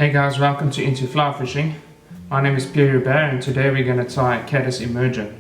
Hey guys, welcome to Into Fly Fishing. My name is Hare and today we're going to tie Caddis Emerger.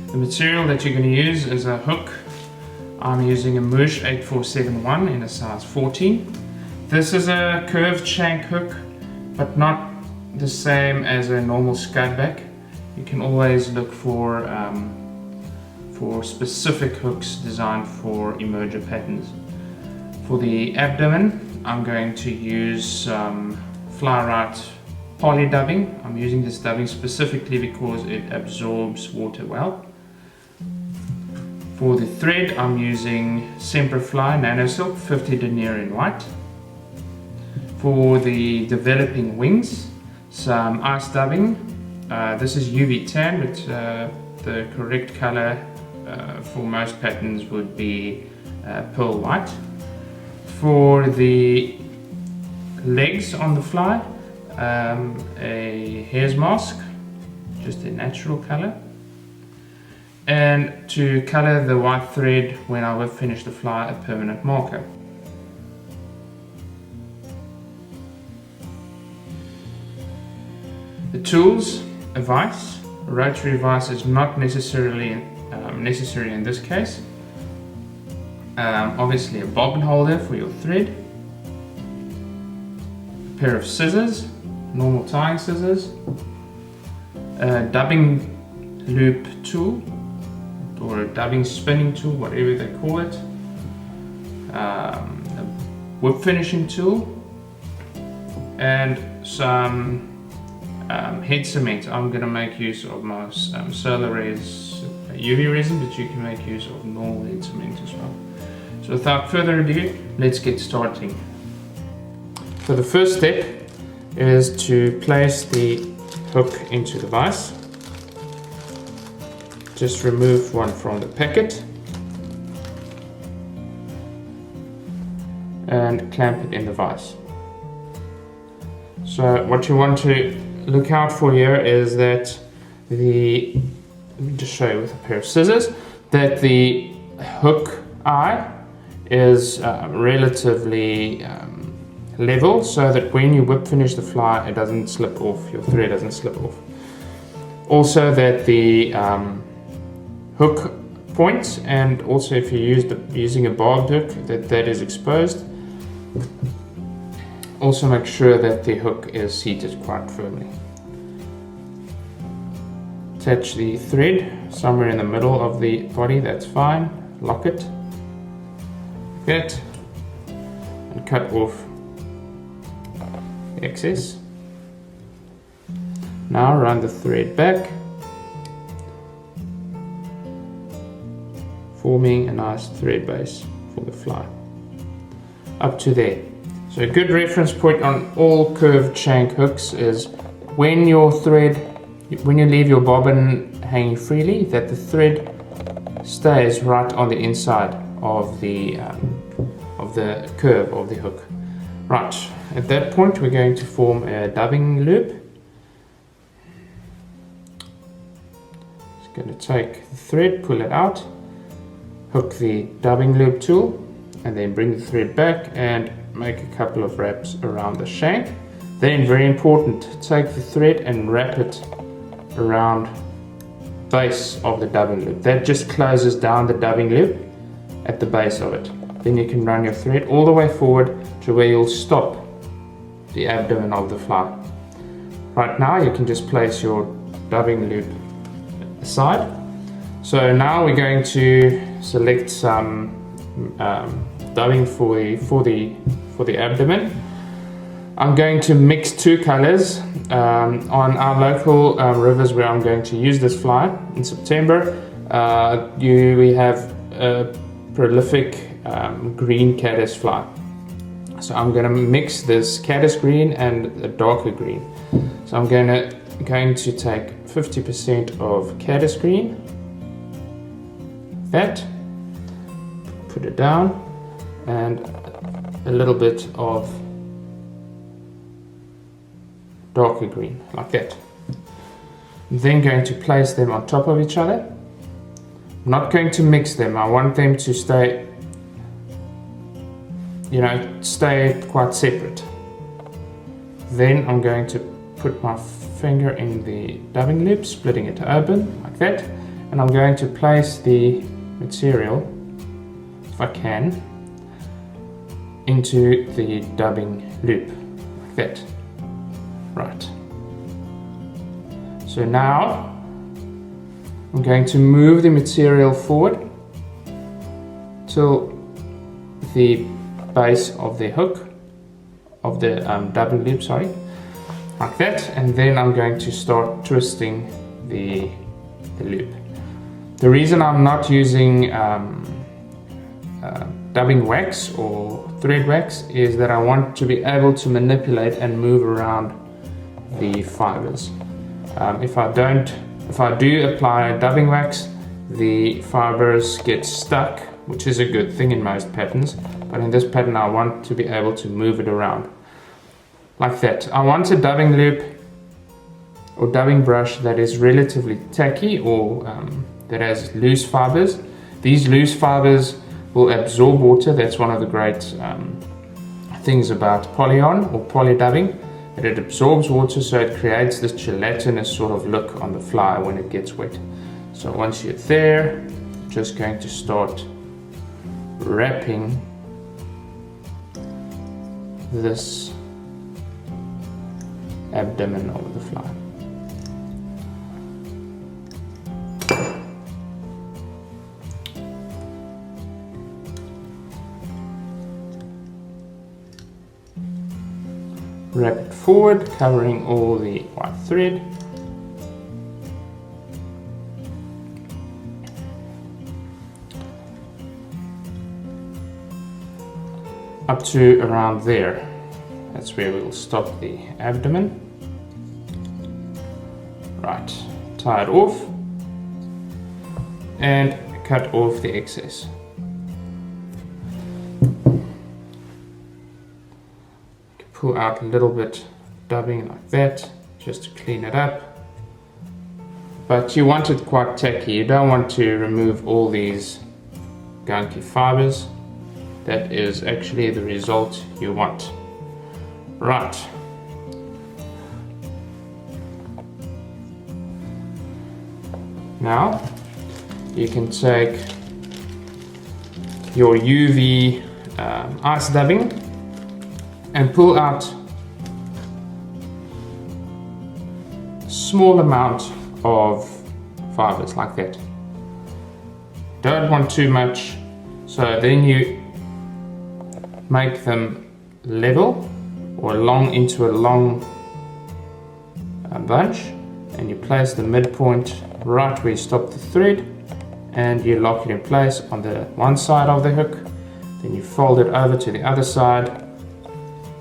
The material that you're going to use is a hook. I'm using a Mouche 8471 in a size 14. This is a curved shank hook, but not the same as a normal scudback. You can always look for specific hooks designed for emerger patterns. For the abdomen, I'm going to use FlyRite poly dubbing. I'm using this dubbing specifically because it absorbs water well. For the thread, I'm using Semperfli Nanosilk 50 denier in white. For the developing wings, some ice dubbing. This is UV tan, but the correct color for most patterns would be pearl white. For the legs on the fly, a hare's mask, just a natural color. And to color the white thread when I will finish the fly, a permanent marker. The tools, a vise. A rotary vise is not necessarily necessary in this case. Obviously a bobbin holder for your thread. A pair of scissors, normal tying scissors. A dubbing loop tool, or a dubbing spinning tool, whatever they call it. A whip finishing tool, and some head cement. I'm going to make use of my solar res UV resin, but you can make use of normal head cement as well. So without further ado, let's get starting. So the first step is to place the hook into the vise. Just remove one from the packet and clamp it in the vise. So what you want to look out for here is that let me just show you with a pair of scissors, that the hook eye is relatively level, so that when you whip finish the fly, it doesn't slip off, your thread doesn't slip off. Also that the hook points, and also if you're using a barbed hook, that is exposed. Also make sure that the hook is seated quite firmly. Attach the thread somewhere in the middle of the body, that's fine. Lock it, get, and cut off the excess. Now run the thread back, forming a nice thread base for the fly. Up to there. So a good reference point on all curved shank hooks is when you leave your bobbin hanging freely, that the thread stays right on the inside of the curve of the hook. Right, at that point we're going to form a dubbing loop. Just going to take the thread, pull it out, hook the dubbing loop tool, and then bring the thread back and make a couple of wraps around the shank. Then, very important, take the thread and wrap it around the base of the dubbing loop. That just closes down the dubbing loop at the base of it. Then you can run your thread all the way forward to where you'll stop the abdomen of the fly. Right now you can just place your dubbing loop aside. So now we're going to select some dubbing for the abdomen. I'm going to mix two colors on our local rivers where I'm going to use this fly in September. We have a prolific green caddis fly. So I'm going to mix this caddis green and a darker green. So I'm going to take 50% of caddis green, that, put it down, and a little bit of darker green, like that. I'm then going to place them on top of each other. I'm not going to mix them, I want them to stay stay quite separate. Then I'm going to put my finger in the dubbing loop, splitting it open like that, and I'm going to place the material, if I can, into the dubbing loop like that. Right. So now I'm going to move the material forward till the base of the hook, of the dubbing loop, sorry, like that, and then I'm going to start twisting the loop. The reason I'm not using dubbing wax or thread wax is that I want to be able to manipulate and move around the fibers. If I do apply dubbing wax, the fibers get stuck, which is a good thing in most patterns, but in this pattern I want to be able to move it around like that. I want a dubbing loop or dubbing brush that is relatively tacky or that has loose fibers. These loose fibers will absorb water. That's one of the great things about poly-on or poly dubbing, that it absorbs water, so it creates this gelatinous sort of look on the fly when it gets wet. So once you're there, I'm just going to start wrapping this abdomen over the fly. Wrap it forward, covering all the white thread. Up to around there. That's where we'll stop the abdomen. Right, tie it off and cut off the excess. Pull out a little bit dubbing like that, just to clean it up. But you want it quite tacky. You don't want to remove all these gunky fibers. That is actually the result you want. Right. Now you can take your UV ice dubbing and pull out a small amount of fibers like that. Don't want too much, so then you make them level or long into a long bunch, and you place the midpoint right where you stop the thread, and you lock it in place on the one side of the hook. Then you fold it over to the other side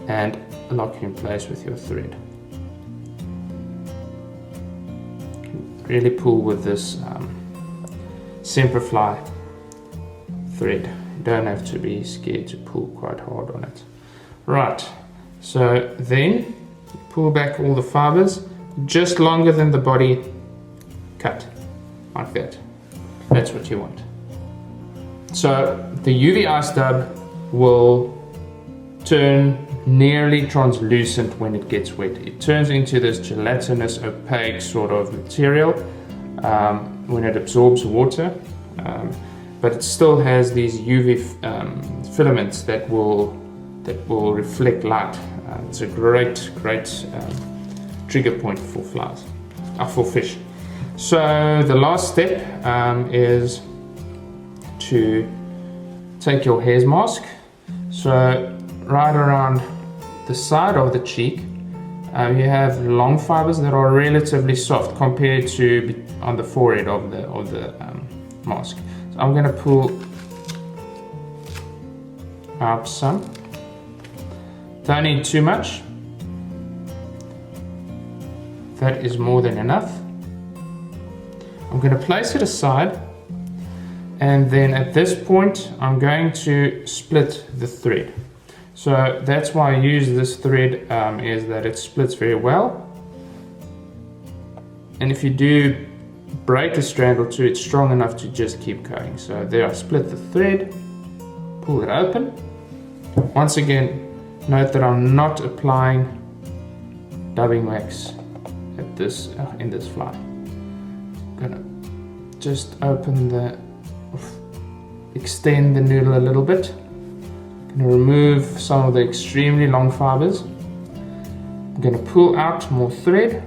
and lock it in place with your thread. Really pull with this Semperfli thread. You don't have to be scared to pull quite hard on it. Right, so then pull back all the fibers just longer than the body cut, like that. That's what you want. So the UV ice dub will turn nearly translucent when it gets wet. It turns into this gelatinous, opaque sort of material when it absorbs water, but it still has these UV filaments that will reflect light. It's a great trigger point for flies, for fish. So the last step is to take your hare's mask. So right around the side of the cheek, you have long fibers that are relatively soft compared to on the forehead of the mask. So I'm going to pull out some. Don't need too much. That is more than enough. I'm going to place it aside, and then at this point I'm going to split the thread. So that's why I use this thread, is that it splits very well. And if you do break a strand or two, it's strong enough to just keep going. So there, I split the thread, pull it open, Once again, note that I'm not applying dubbing wax at this in this fly. I'm gonna just extend the noodle a little bit. I'm gonna remove some of the extremely long fibers. I'm gonna pull out more thread,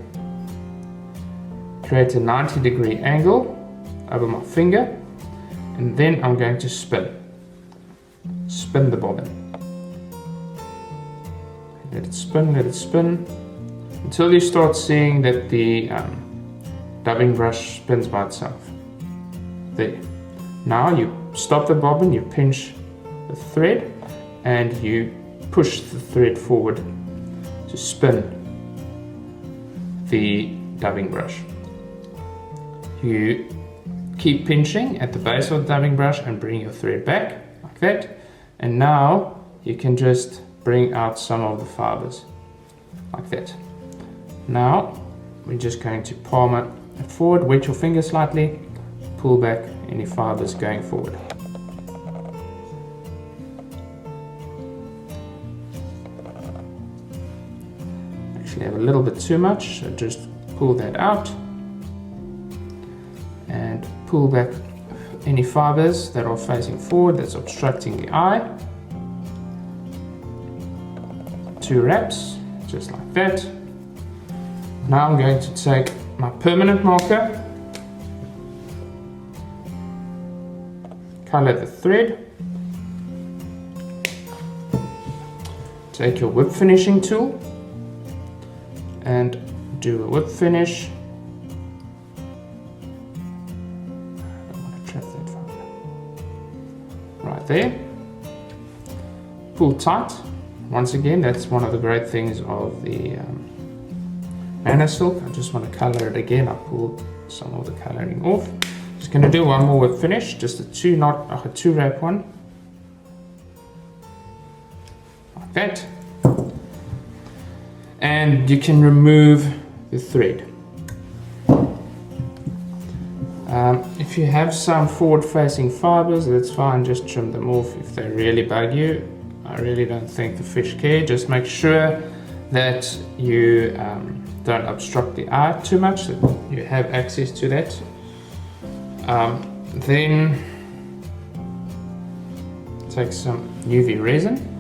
create a 90-degree angle over my finger, and then I'm going to spin the bobbin. Let it spin until you start seeing that the dubbing brush spins by itself. There. Now you stop the bobbin, you pinch the thread, and you push the thread forward to spin the dubbing brush. You keep pinching at the base of the dubbing brush and bring your thread back like that, and now you can just bring out some of the fibers like that. Now we're just going to palm it forward, wet your finger slightly, pull back any fibers going forward. Actually have a little bit too much, so just pull that out and pull back any fibers that are facing forward that's obstructing the eye. 2 wraps, just like that. Now I'm going to take my permanent marker, color the thread, take your whip finishing tool and do a whip finish. I don't want to trap that fiber. Right there. Pull tight. Once again, that's one of the great things of the Nanosilk. I just want to color it again. I pulled some of the coloring off. Just going to do one more whip finish, just a 2 wrap one, like that. And you can remove the thread. If you have some forward-facing fibers, that's fine. Just trim them off if they really bug you. I really don't think the fish care. Just make sure that you don't obstruct the eye too much, that you have access to that. Then take some UV resin.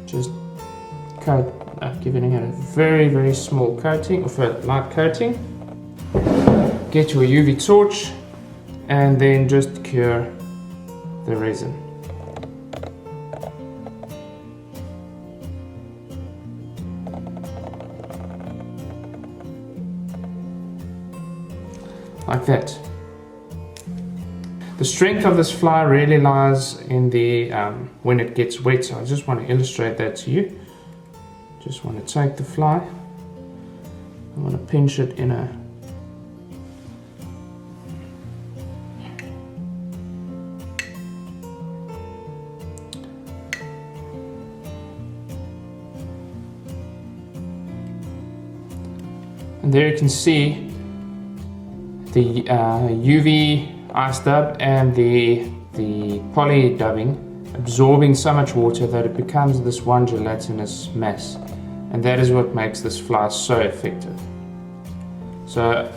Just giving it a very, very small coating, or a light coating. Get your UV torch and then just cure the resin. Like that. The strength of this fly really lies in the when it gets wet, so I just want to illustrate that to you. Just want to take the fly, I want to pinch it in a and there you can see the UV ice dub and the poly dubbing absorbing so much water that it becomes this one gelatinous mass, and that is what makes this fly so effective. So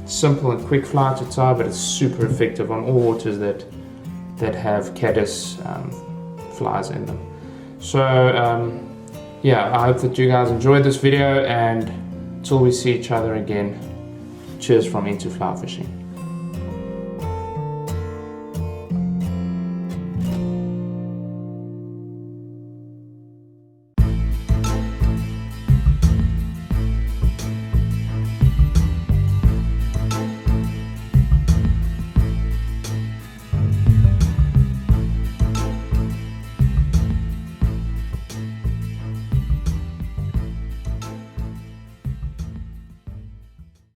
simple and quick fly to tie, but it's super effective on all waters that have caddis flies in them. So yeah, I hope that you guys enjoyed this video, and until we see each other again, cheers from Into Fly Fishing.